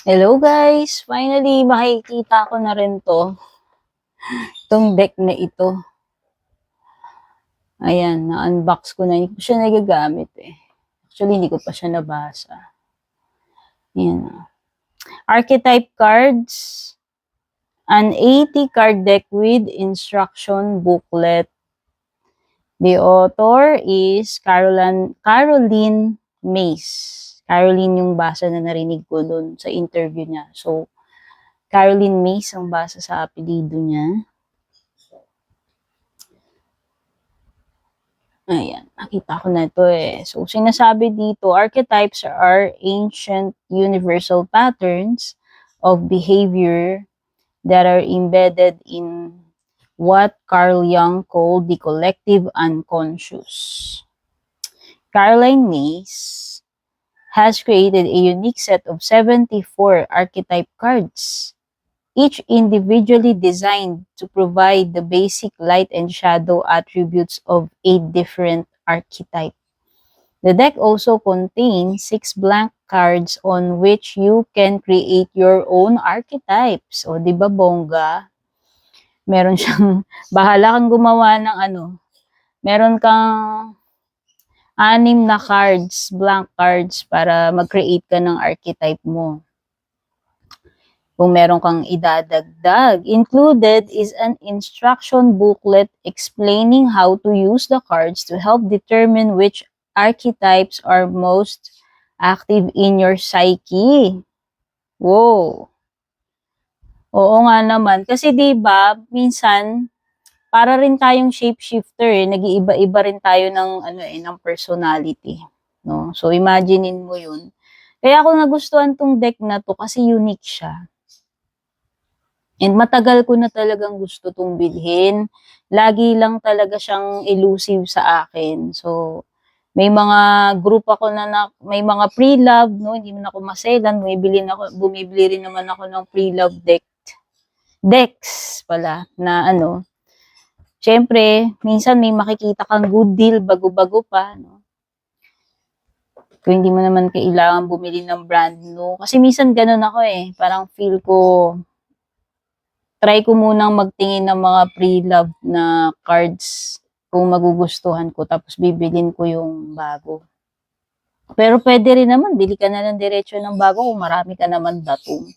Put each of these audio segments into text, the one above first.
Hello guys! Finally, makikita ko na rin itong deck na ito. Ayan, na-unbox ko na. Hindi ko siya nagagamit eh. Actually, hindi ko pa siya nabasa. Ayan. Archetype cards. An 80 card deck with instruction booklet. The author is Caroline Myss. Caroline yung basa na narinig ko doon sa interview niya. So, Caroline Myss ang basa sa apelido niya. Ayan, nakita ko na ito eh. So, sinasabi dito, archetypes are ancient universal patterns of behavior that are embedded in what Carl Jung called the collective unconscious. Caroline Myss has created a unique set of 74 archetype cards, each individually designed to provide the basic light and shadow attributes of 8 different archetypes. The deck also contains 6 blank cards on which you can create your own archetypes. O, di ba bongga? Meron siyang, bahala kang gumawa ng meron kang 6 na cards, blank cards, para mag-create ka ng archetype mo. Kung meron kang idadagdag. Included is an instruction booklet explaining how to use the cards to help determine which archetypes are most active in your psyche. Wow. Oo nga naman. Kasi 'di ba minsan, para rin tayong shapeshifter eh. Nag-iiba-iba rin tayo ng personality. No? So, imaginein mo yun. Kaya ako nagustuhan tong deck na to kasi unique siya. And matagal ko na talagang gusto tong bilhin. Lagi lang talaga siyang elusive sa akin. So, may mga group ako may mga pre-love, no? Hindi man ako maselan, bumibili rin naman ako ng pre-love decks pala, na syempre, minsan may makikita kang good deal, bago-bago pa, no? Kung hindi mo naman kailangan bumili ng brand new. Kasi minsan ganun ako eh, parang feel ko, try ko munang magtingin ng mga pre-love na cards kung magugustuhan ko, tapos bibilin ko yung bago. Pero pwede rin naman, bili ka na ng diretso ng bago kung marami ka naman datong.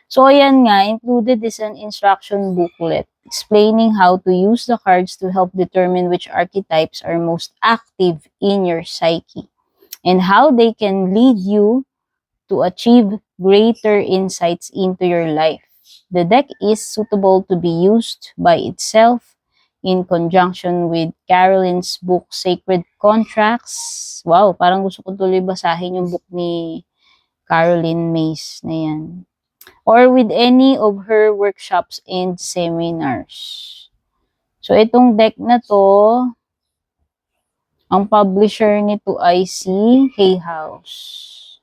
So, ayan nga, included is an instruction booklet explaining how to use the cards to help determine which archetypes are most active in your psyche and how they can lead you to achieve greater insights into your life. The deck is suitable to be used by itself in conjunction with Caroline's book, Sacred Contracts. Wow, parang gusto ko tuloy basahin yung book ni Caroline Myss na yan. Or with any of her workshops and seminars. So, itong deck na to, ang publisher nito ay si Hay House.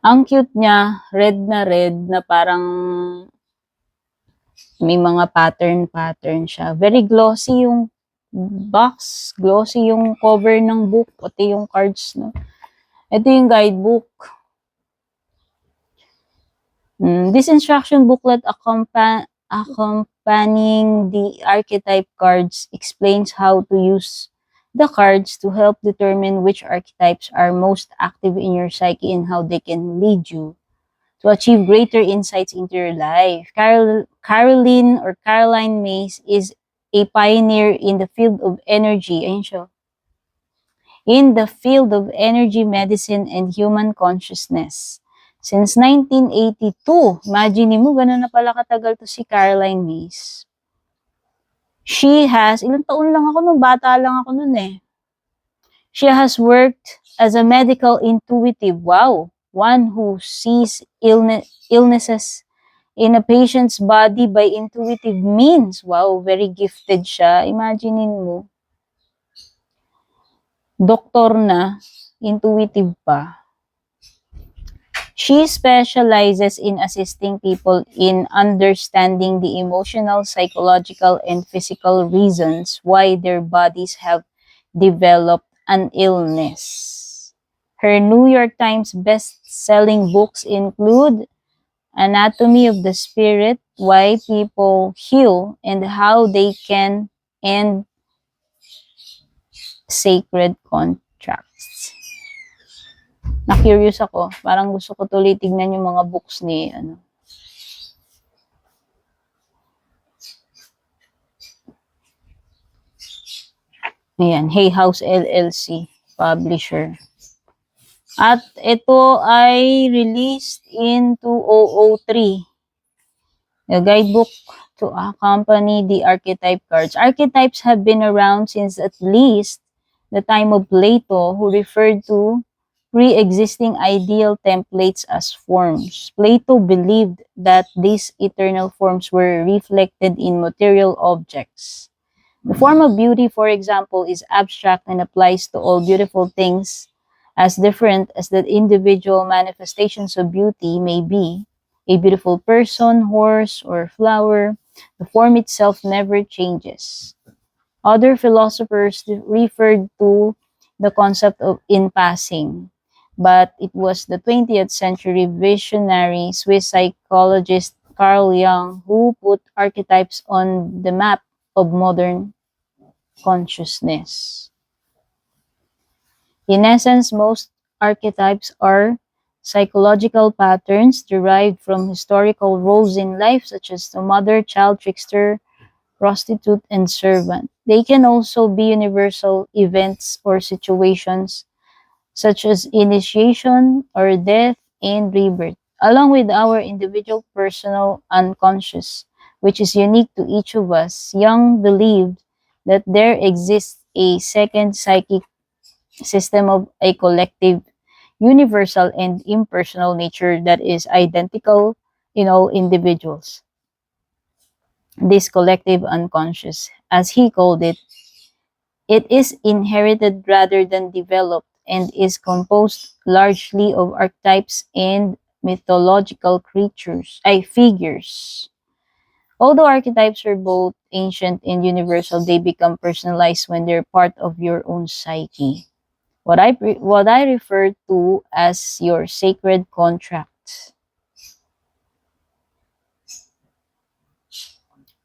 Ang cute niya, red na parang may mga pattern siya. Very glossy yung box, glossy yung cover ng book, pati yung cards, no? Ito yung guidebook. This instruction booklet accompanying the archetype cards explains how to use the cards to help determine which archetypes are most active in your psyche and how they can lead you to achieve greater insights into your life. Caroline Myss is a pioneer in the field of energy. Ayun siya. In the field of energy medicine and human consciousness. Since 1982, imagine mo, gano'n na pala katagal to si Caroline Myss. Ilang taon lang ako nun, bata lang ako nun eh. She has worked as a medical intuitive, wow, one who sees illnesses in a patient's body by intuitive means. Wow, very gifted siya. Imaginein mo. Doktor na, intuitive pa. She specializes in assisting people in understanding the emotional, psychological, and physical reasons why their bodies have developed an illness. Her New York Times best-selling books include Anatomy of the Spirit, Why People Heal, and How They Can End Sacred Contracts. Na-curious ako. Parang gusto ko tuloy tignan yung mga books ni, ayan, Hay House LLC, publisher. At ito ay released in 2003. A guidebook to accompany the archetype cards. Archetypes have been around since at least the time of Plato, who referred to pre-existing ideal templates as forms. Plato believed that these eternal forms were reflected in material objects. The form of beauty, for example, is abstract and applies to all beautiful things, as different as the individual manifestations of beauty may be. A beautiful person, horse, or flower, the form itself never changes. Other philosophers referred to the concept of in passing, but it was the 20th century visionary Swiss psychologist Carl Jung who put archetypes on the map of modern consciousness. In essence, most archetypes are psychological patterns derived from historical roles in life, such as the mother, child, trickster, prostitute, and servant. They can also be universal events or situations, such as initiation or death and rebirth, along with our individual personal unconscious, which is unique to each of us. Jung believed that there exists a second psychic system of a collective, universal, and impersonal nature that is identical in all individuals. This collective unconscious, as he called it is inherited rather than developed and is composed largely of archetypes and mythological figures. Although archetypes are both ancient and universal, they become personalized when they're part of your own psyche. What I refer to as your sacred contract.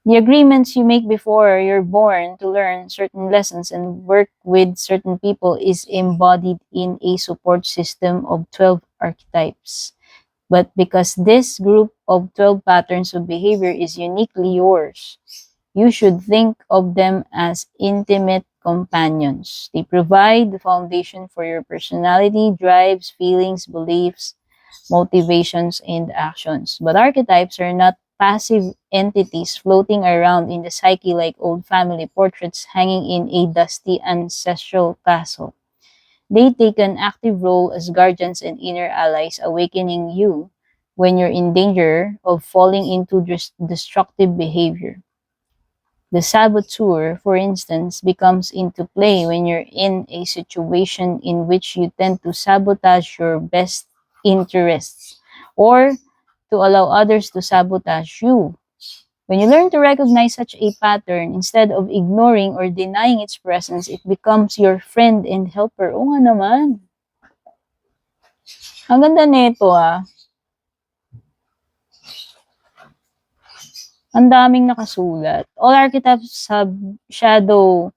The agreements you make before you're born to learn certain lessons and work with certain people is embodied in a support system of 12 archetypes. But because this group of 12 patterns of behavior is uniquely yours, you should think of them as intimate companions. They provide the foundation for your personality, drives, feelings, beliefs, motivations, and actions. But archetypes are not passive entities floating around in the psyche like old family portraits hanging in a dusty ancestral castle. They take an active role as guardians and inner allies, awakening you when you're in danger of falling into destructive behavior. The saboteur, for instance, becomes into play when you're in a situation in which you tend to sabotage your best interests or to allow others to sabotage you. When you learn to recognize such a pattern, instead of ignoring or denying its presence, it becomes your friend and helper. Oo nga naman. Ang ganda nito ah. Ang daming nakasulat. All archetypes have shadow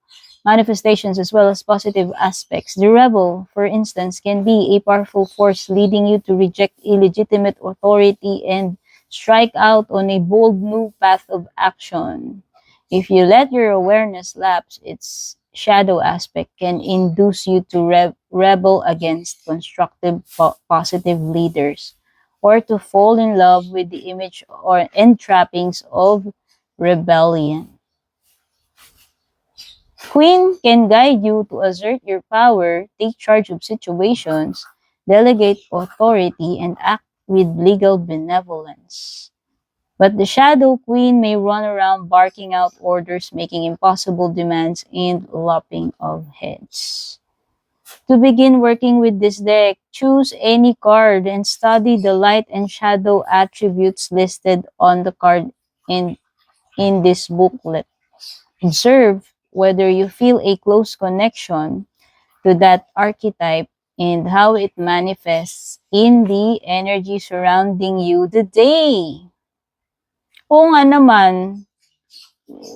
manifestations as well as positive aspects. The rebel, for instance, can be a powerful force leading you to reject illegitimate authority and strike out on a bold new path of action. If you let your awareness lapse, its shadow aspect can induce you to rebel against constructive, positive leaders, or to fall in love with the image or trappings of rebellion. Queen can guide you to assert your power, take charge of situations, delegate authority, and act with legal benevolence. But the Shadow Queen may run around barking out orders, making impossible demands, and lopping of heads. To begin working with this deck, choose any card and study the light and shadow attributes listed on the card in this booklet. Observe whether you feel a close connection to that archetype and how it manifests in the energy surrounding you today. Oo nga naman,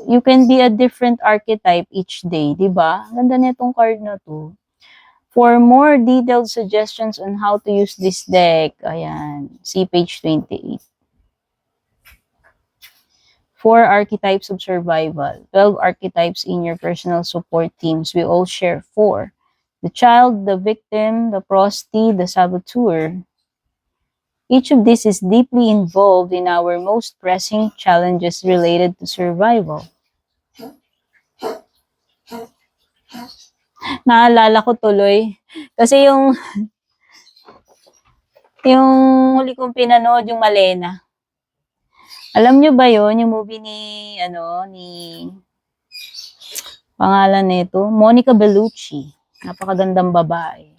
you can be a different archetype each day, di ba? Ganda nitong card na to. For more detailed suggestions on how to use this deck, ayan, see page 28. 4 archetypes of survival, 12 archetypes in your personal support teams. We all share 4. The child, the victim, the prosti, the saboteur. Each of these is deeply involved in our most pressing challenges related to survival. Naalala ko tuloy, kasi yung huli kong pinanood, yung Malena. Alam nyo ba yon yung movie ni pangalan nito, Monica Bellucci. Napakagandang babae.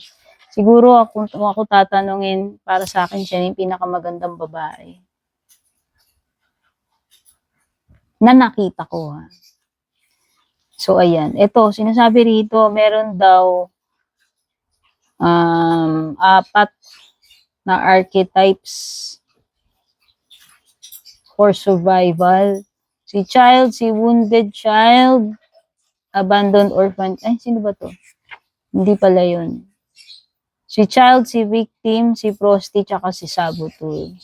Siguro kung ako tatanungin, para sa akin siya yung pinakamagandang babae na nakita ko. Ha? So, ayan. Ito, sinasabi rito, meron daw 4 na archetypes for survival. Si child, si wounded child, abandoned orphan. Ay, sino ba to? Hindi pala yun. Si child, si victim, si prosti, tsaka si saboteur.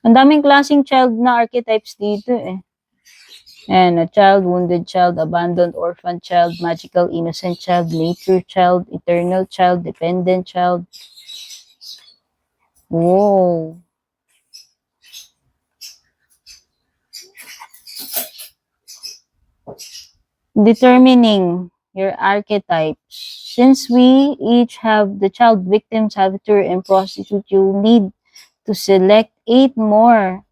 Ang daming klaseng child na archetypes dito eh. And a child, wounded child, abandoned orphan child, magical innocent child, nature child, eternal child, dependent child. Whoa. Determining your archetypes. Since we each have the child, victim, saboteur, and prostitute, you need to select 8 more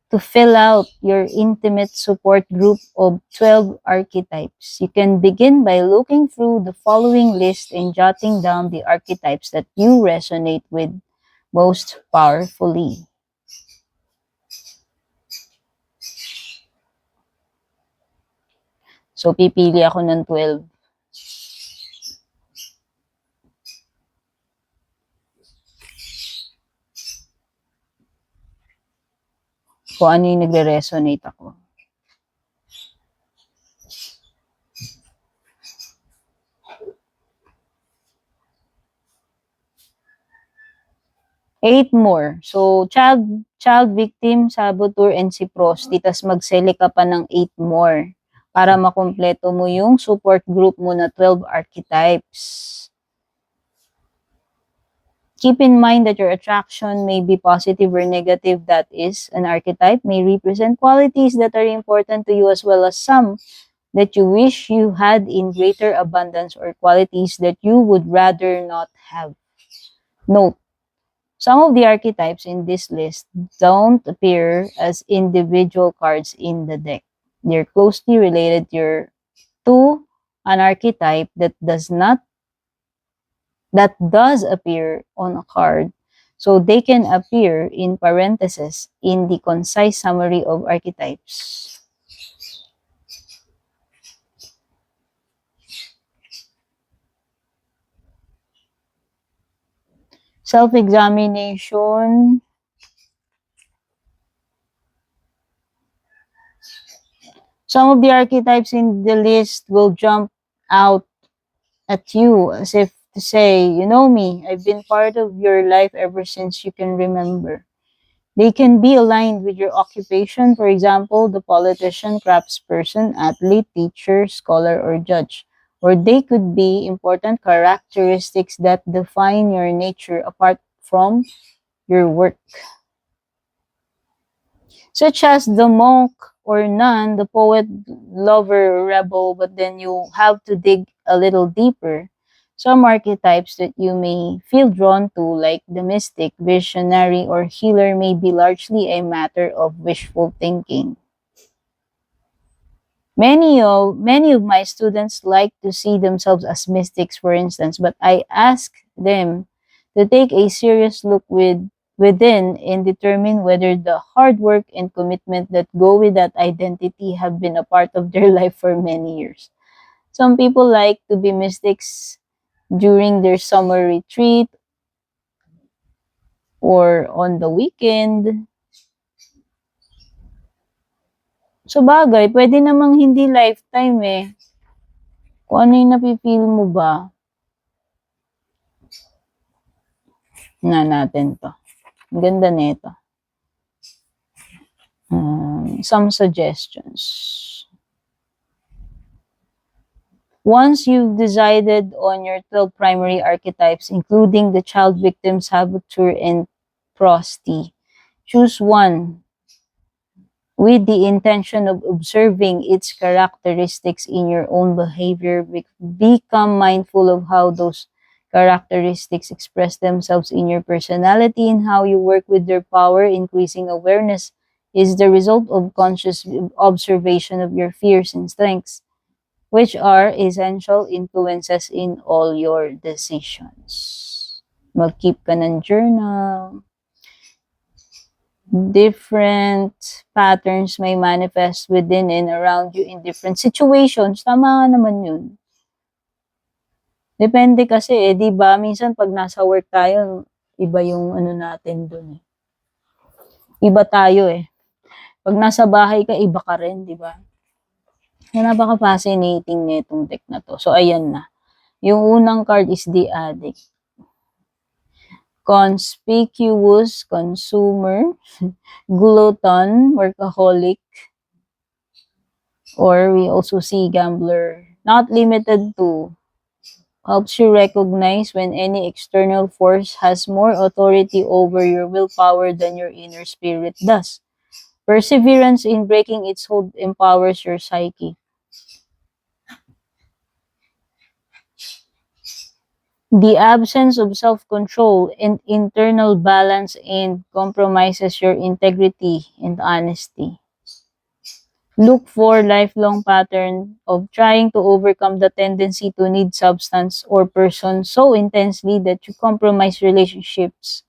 to fill out your intimate support group of 12 archetypes. You can begin by looking through the following list and jotting down the archetypes that you resonate with most powerfully. So, pipili ako ng 12. Kung ano yung nagre-resonate ako. Eight more. So, child victim, saboteur, and si prosti. Tapos mag-select ka pa ng 8 more para makompleto mo yung support group mo na 12 archetypes. Keep in mind that your attraction may be positive or negative. That is, an archetype may represent qualities that are important to you as well as some that you wish you had in greater abundance or qualities that you would rather not have. Note, some of the archetypes in this list don't appear as individual cards in the deck. They're closely related to an archetype that does appear on a card, so they can appear in parentheses in the concise summary of archetypes. Self-examination. Some of the archetypes in the list will jump out at you as if to say, you know me, I've been part of your life ever since you can remember. They can be aligned with your occupation, for example, the politician, craftsperson, athlete, teacher, scholar, or judge. Or they could be important characteristics that define your nature apart from your work. Such as the monk or nun, the poet, lover, rebel, but then you have to dig a little deeper. Some archetypes that you may feel drawn to, like the mystic, visionary, or healer, may be largely a matter of wishful thinking. Many of my students like to see themselves as mystics, for instance, but I ask them to take a serious look with within and determine whether the hard work and commitment that go with that identity have been a part of their life for many years. Some people like to be mystics during their summer retreat or on the weekend. So bagay, pwede namang hindi lifetime eh. Kung ano yung napipil mo ba, na natin to. Ang ganda nito. Some suggestions. Once you've decided on your 12 primary archetypes, including the child, victim, saboteur, and prosti, choose one with the intention of observing its characteristics in your own behavior. Become mindful of how those characteristics express themselves in your personality and how you work with their power. Increasing awareness is the result of conscious observation of your fears and strengths, which are essential influences in all your decisions. Mag-keep ka ng journal. Different patterns may manifest within and around you in different situations. Tama nga naman yun. Depende kasi eh, di ba? Minsan pag nasa work tayo, iba yung ano natin dun eh. Iba tayo eh. Pag nasa bahay ka, iba ka rin, di ba? Napaka-fascinating nitong deck na to. So, ayan na. Yung unang card is the Addict. Conspicuous consumer, glutton, workaholic, or we also see gambler. Not limited to. Helps you recognize when any external force has more authority over your willpower than your inner spirit does. Perseverance in breaking its hold empowers your psyche. The absence of self-control and internal balance and compromises your integrity and honesty. Look for lifelong pattern of trying to overcome the tendency to need substance or person so intensely that you compromise relationships,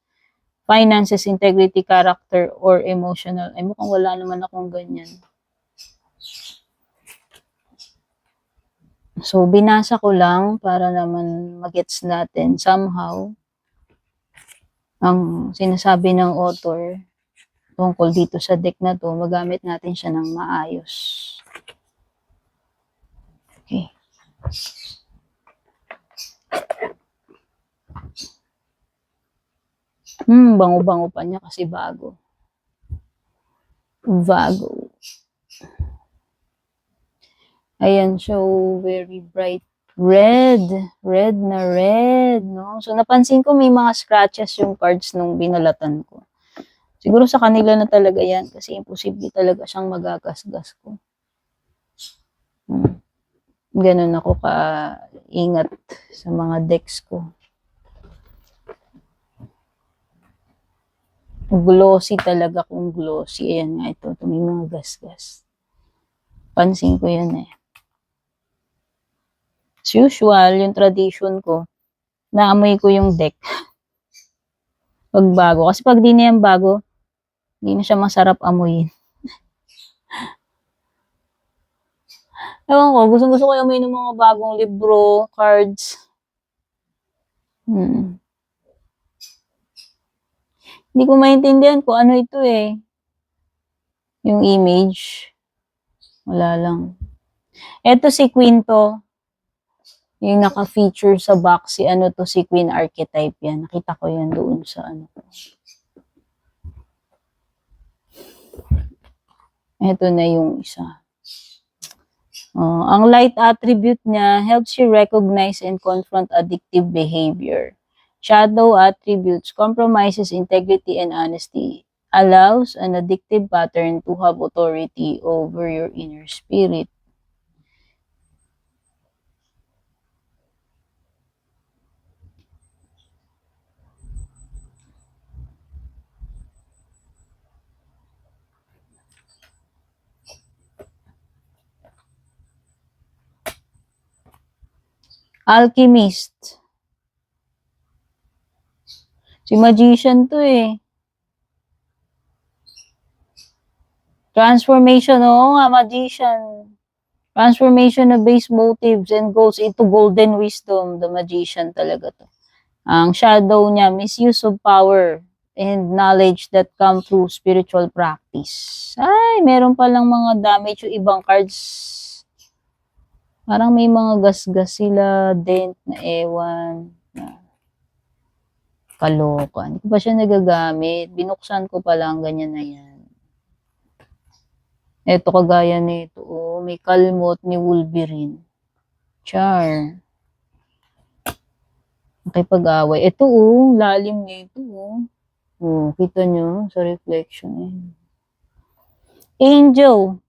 finances, integrity, character, or emotional. Ay, mukhang wala naman akong ganyan. So, binasa ko lang para naman magets natin somehow ang sinasabi ng author tungkol dito sa deck na to, magamit natin siya ng maayos. Okay. Bango-bango pa niya kasi bago. Vago. Ayan, so very bright red. Red na red, no? So, napansin ko may mga scratches yung cards nung binalatan ko. Siguro sa kanila na talaga yan kasi imposible talaga siyang magagasgas ko. Ganun ako ka-ingat sa mga decks ko. Glossy talaga kung glossy. Ayan nga ito. May mga gasgas. Pansin ko yan eh. As usual, yung tradition ko, naamoy ko yung deck. Pag bago. Kasi pag di na yan bago, hindi na siya masarap amuyin. Ewan ko, gusto ko amuyin ng mga bagong libro, cards. Hindi ko maintindihan kung ano ito eh. Yung image. Wala lang. Ito si Quinto. Yung naka-feature sa box, si ano to, si Queen Archetype yan. Nakita ko yan doon sa ano. Ito na yung isa. Ang light attribute niya helps you recognize and confront addictive behavior. Shadow attributes compromises integrity and honesty. Allows an addictive pattern to have authority over your inner spirit. Alchemist. Si magician to eh. Transformation, oo nga, magician. Transformation of base motives and goals into golden wisdom. The magician talaga to. Ang shadow niya, misuse of power and knowledge that come through spiritual practice. Ay, meron palang mga damage yung ibang cards. Parang may mga gasgas sila, dent na ewan. Kaloka. Hindi ko pa siya nagagamit. Binuksan ko pa lang, ganyan na yan. Ito kagaya nito, oh, may kalmot ni Wolverine. Char. Nakipag-away. Ito, oh, lalim nito, oh. Oh, kita nyo sa reflection. Eh. Angel.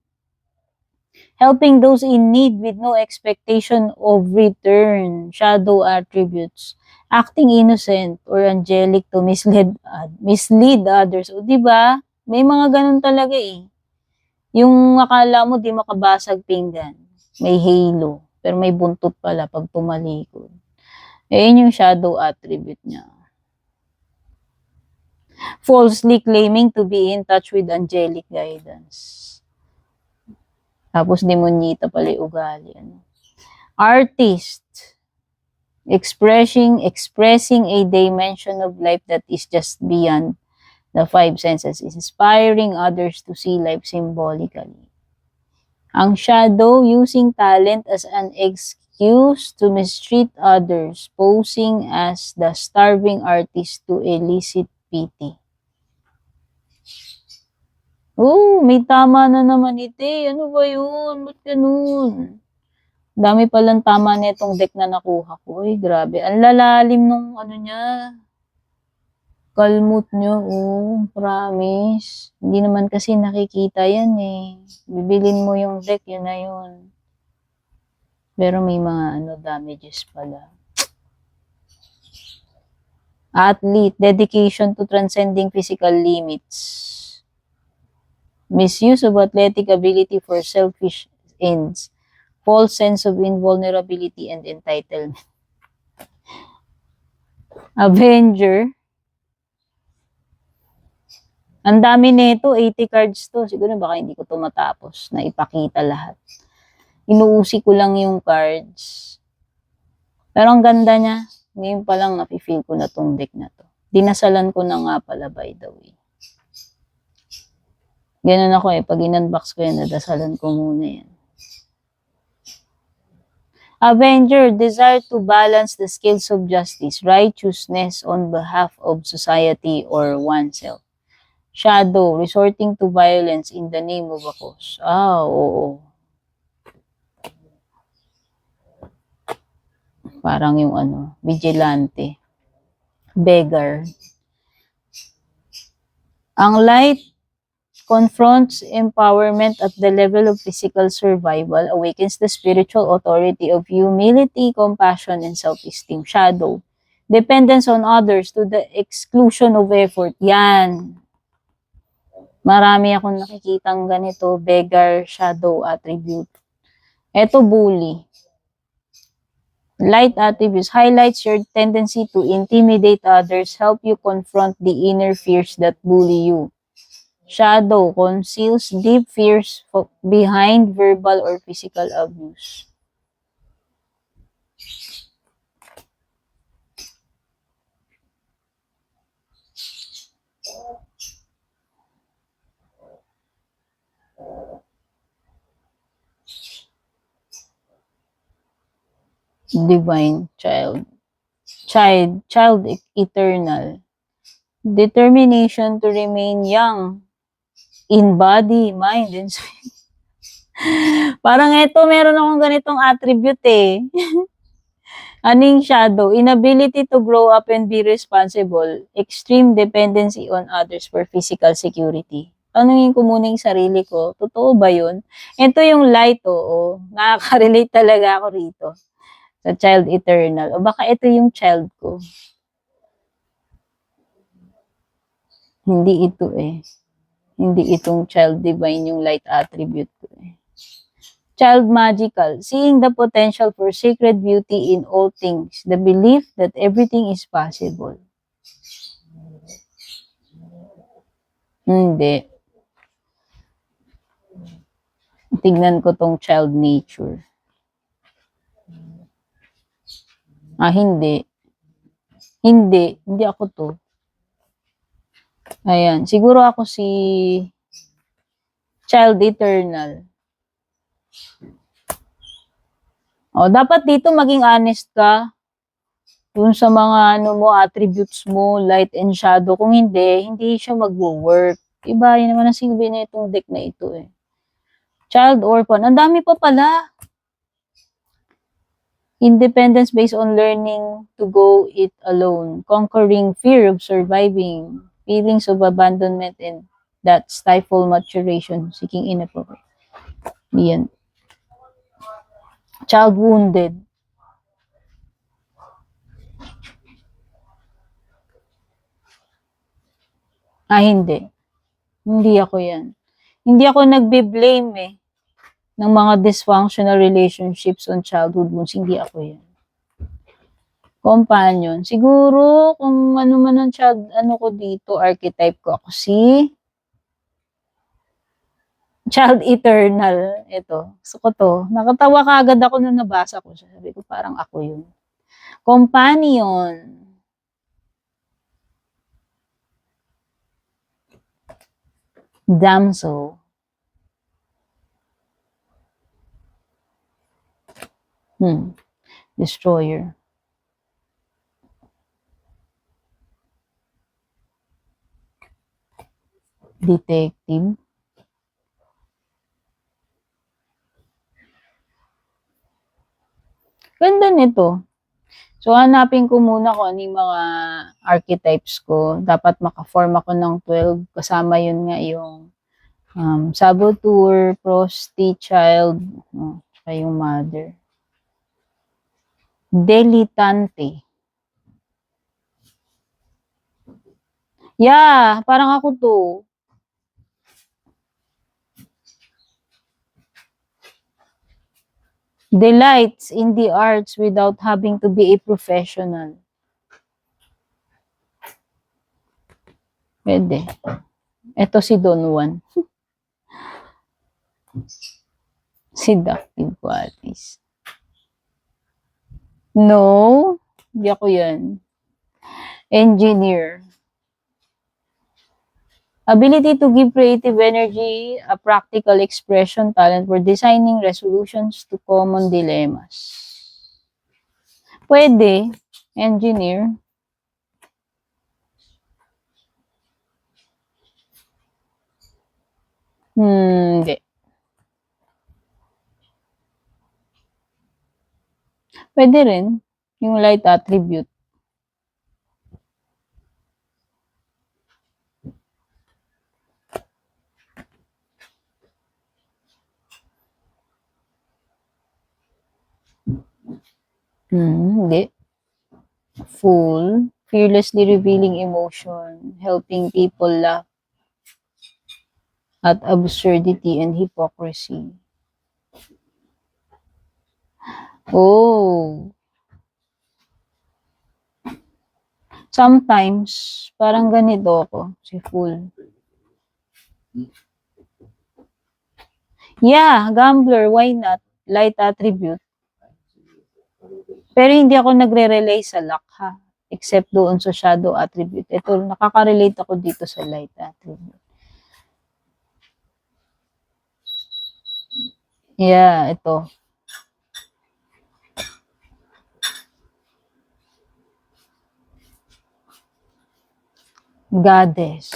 Helping those in need with no expectation of return. Shadow attributes. Acting innocent or angelic to mislead others. O, di ba? May mga ganun talaga eh. Yung akala mo di makabasag pinggan. May halo. Pero may buntot pala pag tumalikod. Yun yung shadow attribute niya. Falsely claiming to be in touch with angelic guidance. Tapos demonyita pala yung ugali. Ano? Artist. Expressing a dimension of life that is just beyond the five senses. Inspiring others to see life symbolically. Ang shadow, using talent as an excuse to mistreat others, posing as the starving artist to elicit pity. Oh, may tama na naman ito. Ano ba yun? Ba't ganun? Dami palang tama nitong deck na nakuha ko. Uy, grabe. Ang lalalim nung ano niya. Kalmot nyo, oh, promise. Hindi naman kasi nakikita yan eh. Bibilin mo yung deck, yun na yun. Pero may mga damages pala. Athlete, dedication to transcending physical limits. Misuse of athletic ability for selfish ends. False sense of invulnerability and entitlement. Avenger. Ang dami nito, 80 cards to. Siguro baka hindi ko to matapos na ipakita lahat. Inuusi ko lang yung cards. Pero ang ganda niya. Ngayon pa lang nafe-feel ko na tong deck na to. Dinasalan ko na nga pala by the way. Ganun ako eh. Pag in-unbox ko yan, nadasalan ko muna yan. Avenger, desire to balance the scales of justice, righteousness on behalf of society or oneself. Shadow, resorting to violence in the name of a cause. Ah, oo. Parang yung vigilante. Beggar. Ang light confronts empowerment at the level of physical survival, awakens the spiritual authority of humility, compassion, and self-esteem. Shadow, dependence on others to the exclusion of effort. Yan. Marami akong nakikitang ganito, beggar, shadow attribute. Ito, bully. Light attributes highlights your tendency to intimidate others, help you confront the inner fears that bully you. Shadow conceals deep fears behind verbal or physical abuse. Divine child. Child eternal. Determination to remain young in body, mind, and spirit. Parang ito, meron akong ganitong attribute eh. Aning shadow, inability to grow up and be responsible, extreme dependency on others for physical security. Tanungin ko muna yung sarili ko, totoo ba yun? Ito yung light, oo. Nakaka-relate talaga ako rito. Sa child eternal. O baka ito yung child ko. Hindi ito eh. Hindi itong child divine yung light attribute ko eh. Child magical, seeing the potential for sacred beauty in all things, the belief that everything is possible. Hindi. Tignan ko tong child nature. Hindi. Hindi ako to. Ayan, siguro ako si child eternal. Dapat dito maging honest ka dun sa mga attributes mo, light and shadow. Kung hindi siya magwo-work. Iba, yun naman ang silbi na itong deck na ito eh. Child orphan. Ang dami pa pala. Independence based on learning to go it alone. Conquering fear of surviving. Feelings of abandonment and that stifle maturation. Seeking inappropriate. Yan. Child wounded. Hindi. Hindi ako yan. Hindi ako nagbe-blame ng mga dysfunctional relationships on childhood wounds. Hindi ako yan. Companion. Siguro, kung ano man ang child, ko dito, archetype ko ako si child eternal. Ito. Gusto ko to. Nakatawa ka agad ako nung nabasa ko. Sabi ko, parang ako yun. Companion. Damsel. Destroyer. Detective. Ganda nito. So, hanapin ko muna kung ano yung mga archetypes ko. Dapat maka-form ako ng 12. Kasama yun nga yung saboteur, prosti, child, saka yung mother. Delitante. Yeah, parang ako to. Delights in the arts without having to be a professional. Pwede. Ito si Don Juan. Seductive qualities. No, hindi ako yan. Engineer. Ability to give creative energy, a practical expression, talent for designing resolutions to common dilemmas. Pwede. Engineer. Hindi. Pwede rin. Yung light attribute. Hindi. Fool. Fearlessly revealing emotion. Helping people laugh at absurdity and hypocrisy. Oh. Sometimes, parang ganito ako, si Fool. Yeah, gambler, why not? Light attribute. Pero hindi ako nagre-relay sa luck, ha? Except doon sa shadow attribute. Ito, nakaka-relate ako dito sa light attribute. Yeah, ito. Goddess.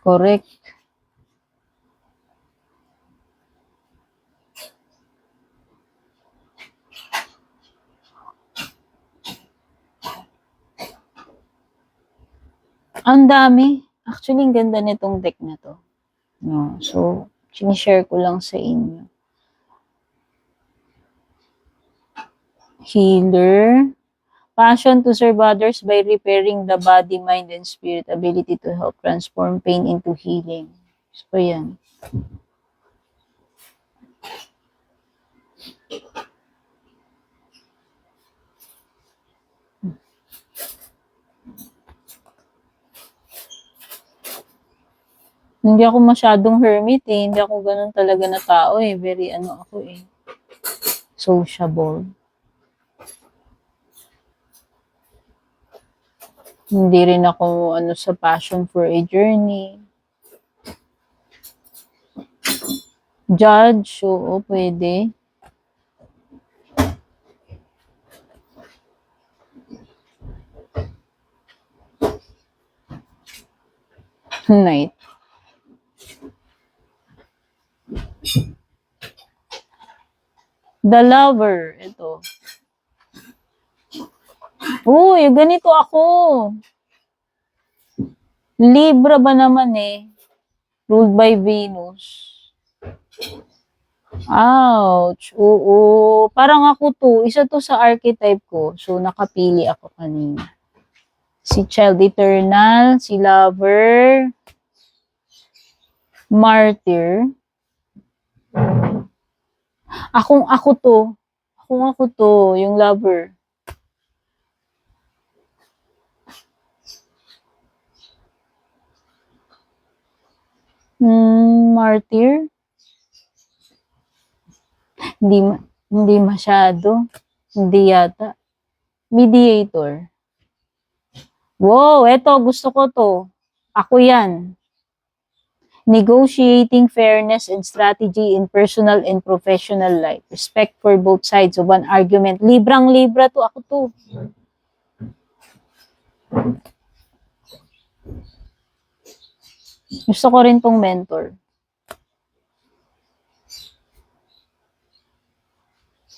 Correct. Ang dami. Actually, ang ganda nitong deck na to. No, so, sinishare ko lang sa inyo. Healer. Passion to serve others by repairing the body, mind, and spirit. Ability to help transform pain into healing. So, yan. Hindi ako masyadong hermit eh. Hindi ako ganun talaga na tao eh. Very ano ako eh. Sociable. Hindi rin ako ano sa passion for a journey. Judge, oo, pwede. Night. The lover, ito. Uy, ganito ako. Libra ba naman eh? Ruled by Venus. Ouch. Oo. Parang ako to. Isa to sa archetype ko. So, nakapili ako kanina. Si Child Eternal, si Lover, Martyr. Ako to. Ako to. Yung Lover. Martyr? Hindi masyado. Hindi yata. Mediator. Wow, eto, gusto ko to. Ako yan. Negotiating fairness and strategy in personal and professional life. Respect for both sides of an argument. Librang-libra to. Ako to. Gusto ko rin tong mentor.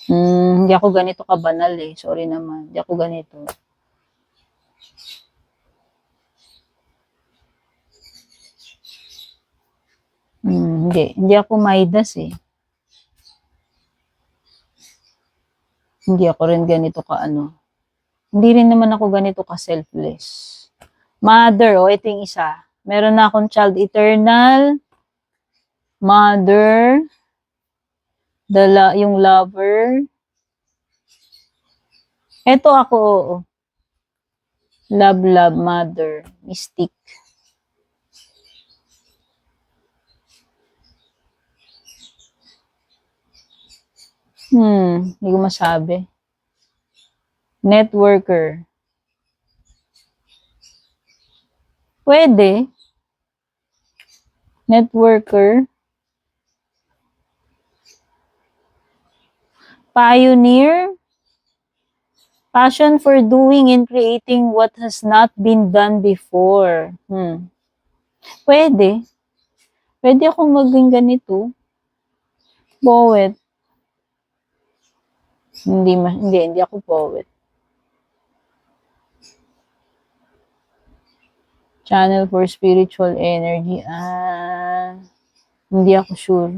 Hindi ako ganito kabanal eh. Sorry naman. Hindi ako ganito. Hindi ako Midas eh. Hindi ako rin ganito ka ano. Hindi rin naman ako ganito ka selfless. Mother, ito yung isa. Meron na akong Child Eternal, Mother, yung Lover. Ito ako, oo. Love, Mother, Mystic. Hindi ko masabi. Networker. Pwede. Networker. Pioneer. Passion for doing and creating what has not been done before. Pwede. Pwede akong maging ganito. Poet. Hindi ako poet. Channel for spiritual energy. Hindi ako sure.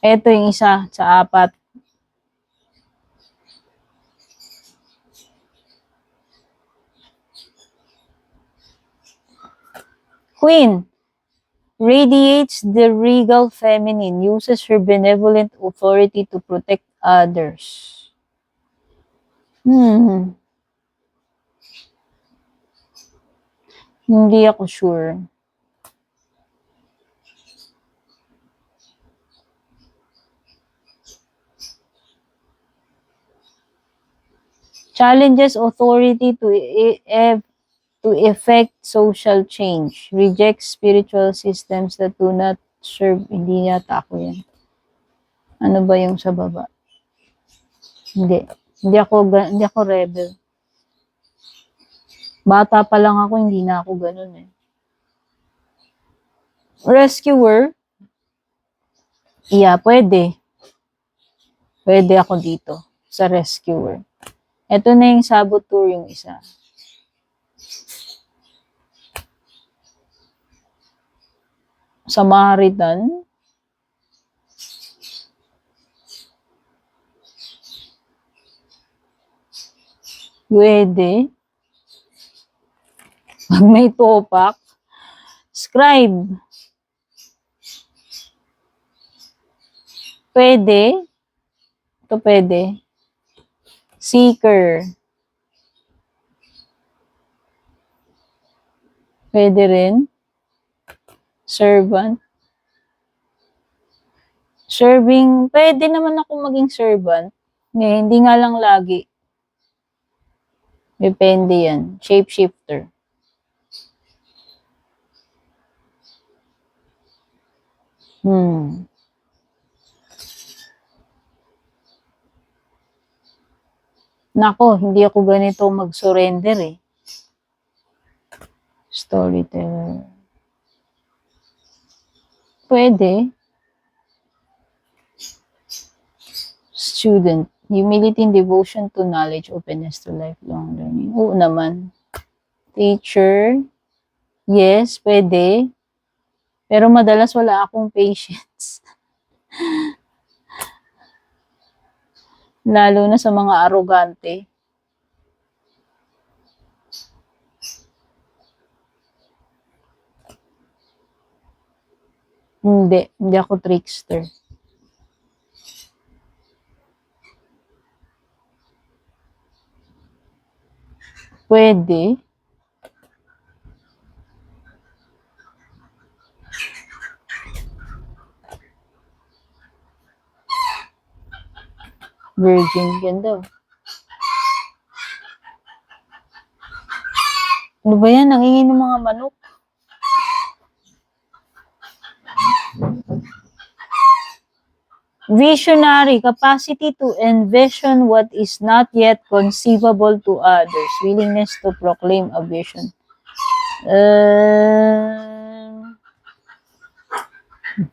Ito yung isa sa 4. Queen. Radiates the regal feminine. Uses her benevolent authority to protect others. Hindi ako sure. Challenges authority to effect social change. Rejects spiritual systems that do not serve. Hindi yata ako yan. Ano ba yung sa baba? Hindi. Hindi ako rebel. Bata pa lang ako, hindi na ako ganun eh. Rescuer? Yeah, pwede. Pwede ako dito sa rescuer. Ito na yung saboteur yung isa. Samaritan. Pwede. Pag may topak. Scribe. Pwede. Ito pwede. Seeker. Pwede rin. Servant. Serving, pwede naman ako maging servant. Hindi nga lang lagi. Depende yan. Shapeshifter. Nako, hindi ako ganito mag-surrender eh. Storyteller. Pwede. Student. Humility and devotion to knowledge, openness to lifelong learning. Oo naman. Teacher. Yes, pwede. Pero madalas wala akong patience. Lalo na sa mga arogante. Hindi ako trickster. Pwede. Virgin, ganda. Ano ba yan? Nangingin ng mga manok. Visionary, capacity to envision what is not yet conceivable to others. Willingness to proclaim a vision.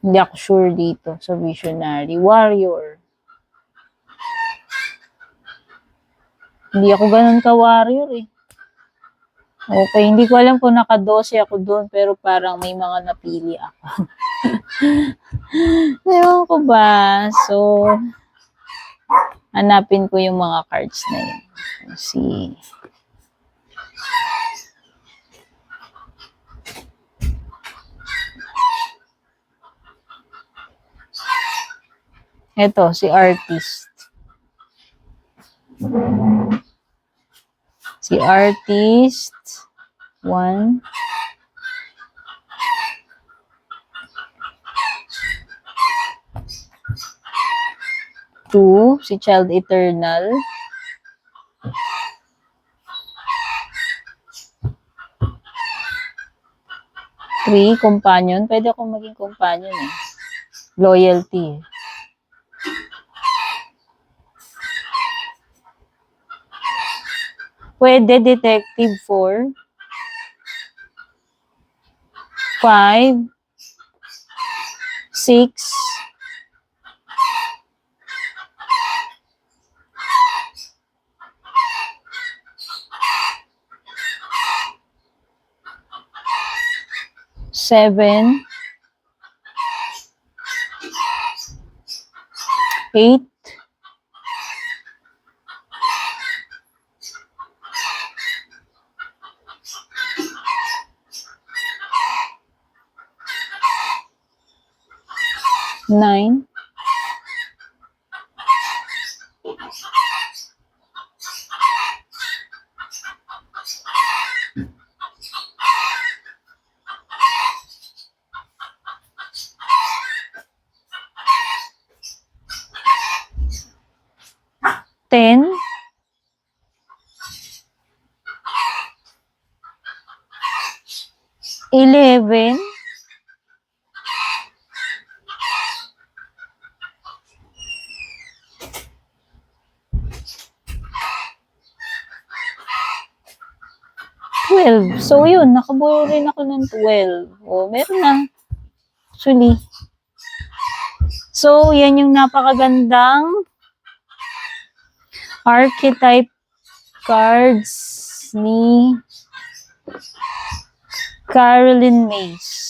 Hindi ako sure dito sa visionary. Warrior. Hindi ako ganun ka-warrior eh. Okay, hindi ko alam kung naka-12 ako doon, pero parang may mga napili ako. Ewan ko ba? So, hanapin ko yung mga cards na yun. Let's see. Ito, si artist. Si artist. 1. Two, si Child Eternal. 3, companion. Pwede akong maging companion eh. Loyalty. Pwede detective 4. 5. 6. 7. 8. 9. 10. 11. 12. So, yun. Nakabuo rin ako ng 12. O, meron na. Actually. So, yan yung napakagandang archetype cards ni Caroline Myss.